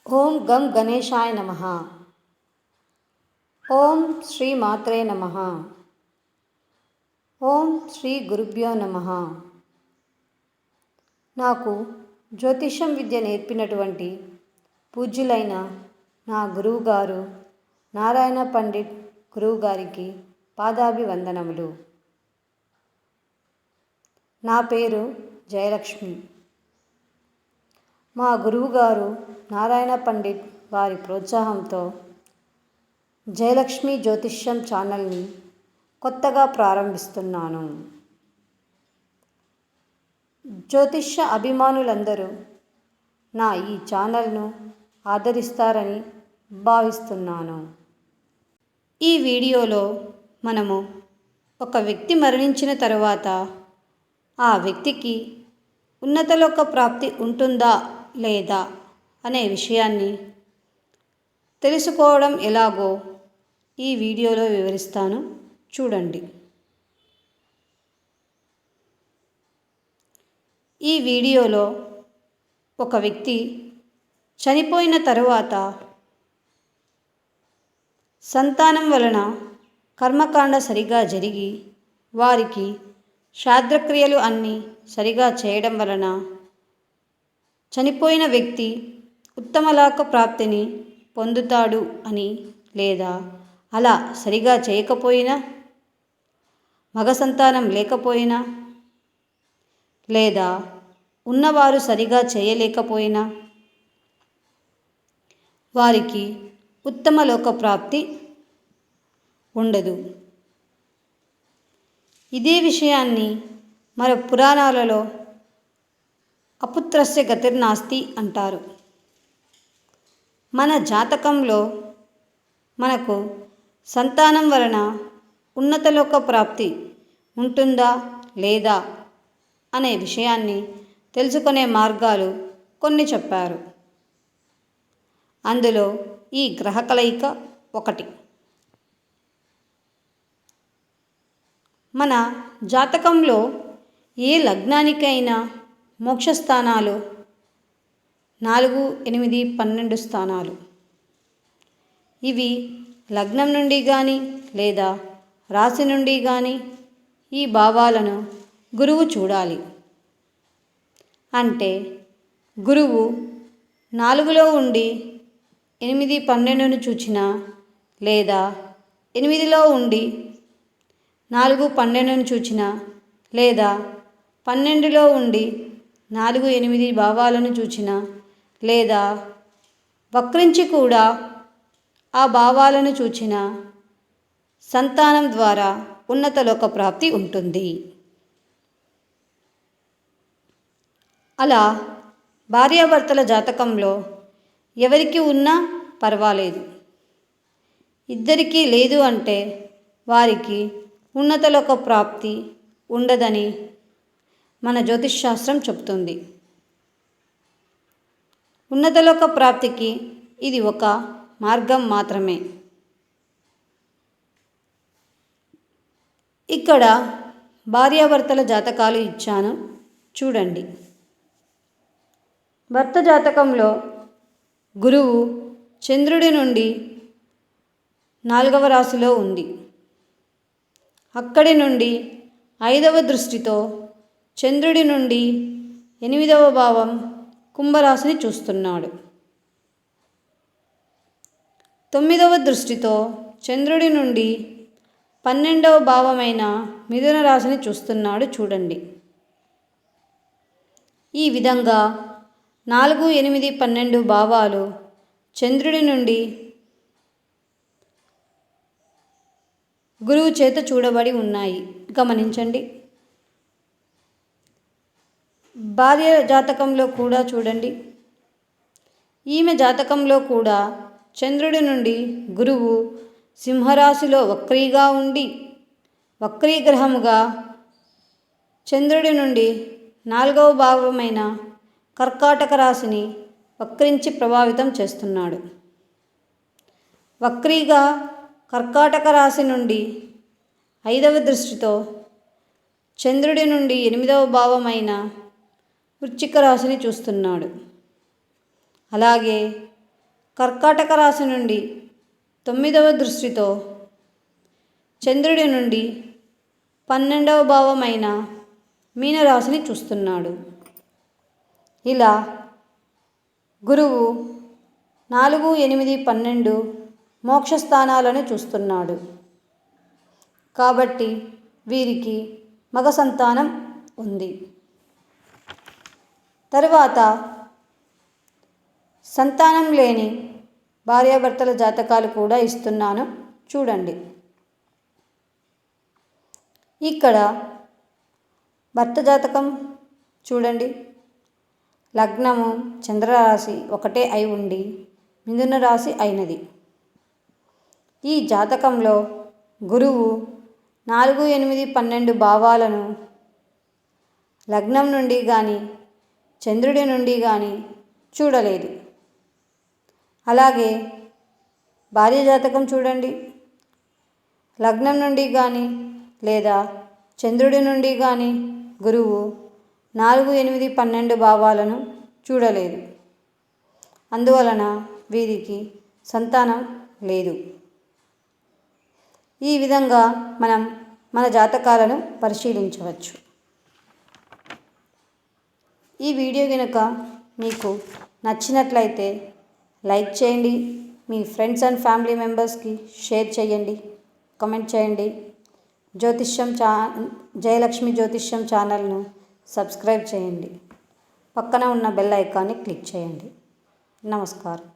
ఓం గం గణేశాయ నమః. ఓం శ్రీ మాత్రే నమః. ఓం శ్రీ గురుభ్యో నమః. నాకు జ్యోతిషం విద్య నేర్పినటువంటి పూజ్యులైన నా గురువుగారు నారాయణ పండిట్ గురువు గారికి పాదాభివందనములు. నా పేరు జయలక్ష్మి. మా గురువుగారు నారాయణ పండిట్ వారి ప్రోత్సాహంతో జయలక్ష్మి జ్యోతిష్యం ఛానల్ని కొత్తగా ప్రారంభిస్తున్నాను. జ్యోతిష్య అభిమానులందరూ నా ఈ ఛానల్ను ఆదరిస్తారని భావిస్తున్నాను. ఈ వీడియోలో మనము ఒక వ్యక్తి మరణించిన తరువాత ఆ వ్యక్తికి ఉన్నతలోక ప్రాప్తి ఉంటుందా లేదా అనే విషయాన్ని తెలుసుకోవడం ఎలాగో ఈ వీడియోలో వివరిస్తాను, చూడండి. ఈ వీడియోలో ఒక వ్యక్తి చనిపోయిన తరువాత సంతానం వలన కర్మకాండ సరిగా జరిగి వారికి శ్రాద్ధక్రియలు అన్నీ సరిగా చేయడం వలన చనిపోయిన వ్యక్తి ఉత్తమలోక ప్రాప్తిని పొందుతాడు అని, లేదా అలా సరిగా చేయకపోయినా, మగ సంతానం లేకపోయినా, లేదా ఉన్నవారు సరిగా చేయలేకపోయినా వారికి ఉత్తమలోక ప్రాప్తి ఉండదు. ఇదే విషయాన్ని మన పురాణాలలో అపుత్రస్య గతిర్నాస్తి అంటారు. మన జాతకంలో మనకు సంతానం వలన ఉన్నతలోక ప్రాప్తి ఉంటుందా లేదా అనే విషయాన్ని తెలుసుకునే మార్గాలు కొన్ని చెప్పారు. అందులో ఈ గ్రహ కలయిక ఒకటి. మన జాతకంలో ఏ లగ్నానికైనా మోక్షస్థానాలు 4, 8, 12 స్థానాలు. ఇవి లగ్నం నుండి కానీ లేదా రాశి నుండి కానీ ఈ భావాలను గురువు చూడాలి. అంటే గురువు 4లో ఉండి 8, 12ను చూచినా, లేదా 8లో ఉండి 4, 12ను చూచినా, లేదా 12లో ఉండి 4, 8 భావాలను చూచినా, లేదా వక్రించి కూడా ఆ భావాలను చూచినా సంతానం ద్వారా ఉన్నతలోక ప్రాప్తి ఉంటుంది. అలా భార్యాభర్తల జాతకంలో ఎవరికి ఉన్నా పర్వాలేదు. ఇద్దరికీ లేదు అంటే వారికి ఉన్నతలోక ప్రాప్తి ఉండదని మన జ్యోతిష్శాస్త్రం చెబుతుంది. ఉన్నతలోక ప్రాప్తికి ఇది ఒక మార్గం మాత్రమే. ఇక్కడ భార్యాభర్తల జాతకాలు ఇచ్చాను, చూడండి. భర్త జాతకంలో గురువు చంద్రుడి నుండి 4వ రాశిలో ఉంది. అక్కడి నుండి 5వ దృష్టితో చంద్రుడి నుండి 8వ భావం కుంభరాశిని చూస్తున్నాడు. 9వ దృష్టితో చంద్రుడి నుండి 12వ భావమైన మిథున రాశిని చూస్తున్నాడు, చూడండి. ఈ విధంగా 4, 8, 12 భావాలు చంద్రుడి నుండి గురువు చేత చూడబడి ఉన్నాయి, గమనించండి. భార్య జాతకంలో కూడా చూడండి. ఈమె జాతకంలో కూడా చంద్రుడి నుండి గురువు సింహరాశిలో వక్రీగా ఉండి, వక్రీగ్రహముగా చంద్రుడి నుండి 4వ భావమైన కర్కాటక రాశిని వక్రించి ప్రభావితం చేస్తున్నాడు. వక్రీగా కర్కాటక రాశి నుండి 5వ దృష్టితో చంద్రుడి నుండి 8వ భావమైన వృశ్చిక రాశిని చూస్తున్నాడు. అలాగే కర్కాటక రాశి నుండి 9వ దృష్టితో చంద్రుడి నుండి 12వ భావమైన మీనరాశిని చూస్తున్నాడు. ఇలా గురువు 4, 8, 12 మోక్షస్థానాలను చూస్తున్నాడు. కాబట్టి వీరికి మగ సంతానం ఉంది. తరువాత సంతానం లేని భార్యాభర్తల జాతకాలు కూడా ఇస్తున్నాను, చూడండి. ఇక్కడ భర్త జాతకం చూడండి. లగ్నము చంద్రరాశి ఒకటే అయి ఉండి మిథున రాశి అయినది. ఈ జాతకంలో గురువు 4, 8, 12 భావాలను లగ్నం నుండి కానీ చంద్రుడి నుండి కానీ చూడలేదు. అలాగే భార్య జాతకం చూడండి. లగ్నం నుండి కానీ లేదా చంద్రుడి నుండి కానీ గురువు 4, 8, 12 భావాలను చూడలేదు. అందువలన వీరికి సంతానం లేదు. ఈ విధంగా మనం మన జాతకాలను పరిశీలించవచ్చు. ఈ వీడియో కనుక మీకు నచ్చినట్లయితే లైక్ చేయండి, మీ ఫ్రెండ్స్ అండ్ ఫ్యామిలీ మెంబర్స్కి షేర్ చేయండి, కామెంట్ చేయండి. జయలక్ష్మి జ్యోతిష్యం ఛానల్ను సబ్స్క్రైబ్ చేయండి. పక్కన ఉన్న బెల్ ఐకాన్ని క్లిక్ చేయండి. నమస్కారం.